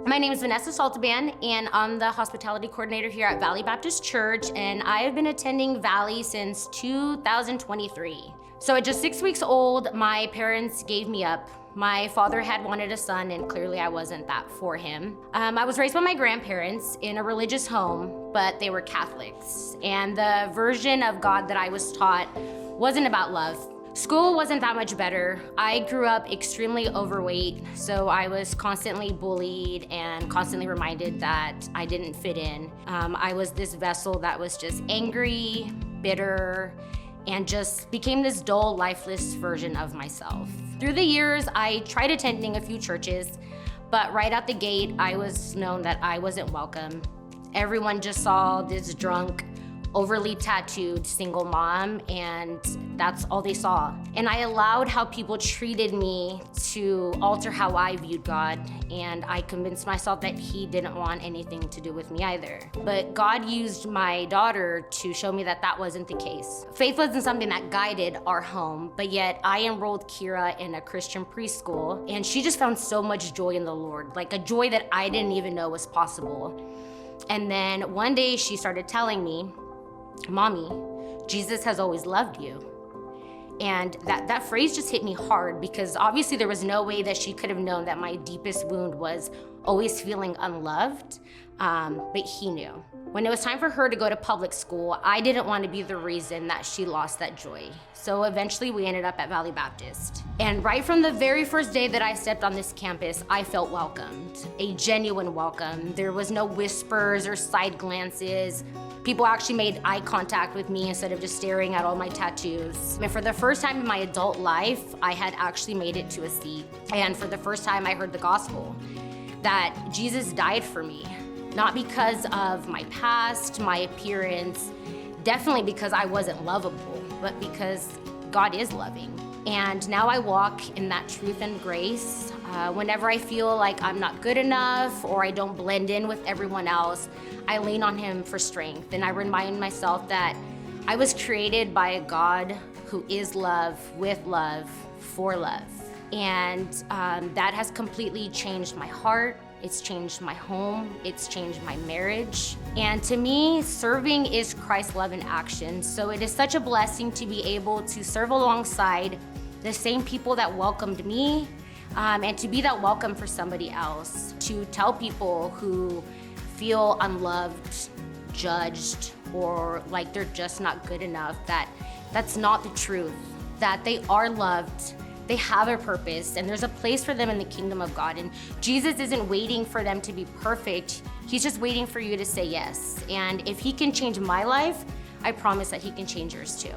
My name is Vanessa and I'm the hospitality coordinator here at Valley Baptist Church, and I have been attending Valley since 2023. So at just 6 weeks old, my parents gave me up. My father had wanted a son, and clearly I wasn't that for him. I was raised by my grandparents in a religious home, but they were Catholics. And the version of God that I was taught wasn't about love. School wasn't that much better. I grew up extremely overweight, so I was constantly bullied and constantly reminded that I didn't fit in. I was this vessel that was just angry, bitter, and just became this dull, lifeless version of myself. Through the years, I tried attending a few churches, but right out the gate, I was known that I wasn't welcome. Everyone just saw this drunk, overly tattooed single mom, and that's all they saw. And I allowed how people treated me to alter how I viewed God, and I convinced myself that He didn't want anything to do with me either. But God used my daughter to show me that that wasn't the case. Faith wasn't something that guided our home, but yet I enrolled Kira in a Christian preschool, and she just found so much joy in the Lord, like a joy that I didn't even know was possible. And then one day she started telling me, "Mommy, Jesus has always loved you." And that phrase just hit me hard, because obviously there was no way that she could have known that my deepest wound was always feeling unloved, but He knew. When it was time for her to go to public school, I didn't want to be the reason that she lost that joy. So eventually we ended up at Valley Baptist. And right from the very first day that I stepped on this campus, I felt welcomed, a genuine welcome. There was no whispers or side glances. People actually made eye contact with me instead of just staring at all my tattoos. And for the first time in my adult life, I had actually made it to a seat. And for the first time, I heard the gospel, that Jesus died for me, not because of my past, my appearance, definitely because I wasn't lovable, but because God is loving. And now I walk in that truth and grace. Whenever I feel like I'm not good enough or I don't blend in with everyone else, I lean on Him for strength, and I remind myself that I was created by a God who is love, with love, for love. And that has completely changed my heart. It's changed my home. It's changed my marriage. And to me, serving is Christ's love in action. So it is such a blessing to be able to serve alongside the same people that welcomed me, and to be that welcome for somebody else, to tell people who feel unloved, judged, or like they're just not good enough, that that's not the truth, that they are loved, they have a purpose, and there's a place for them in the kingdom of God. And Jesus isn't waiting for them to be perfect. He's just waiting for you to say yes. And if He can change my life, I promise that He can change yours too.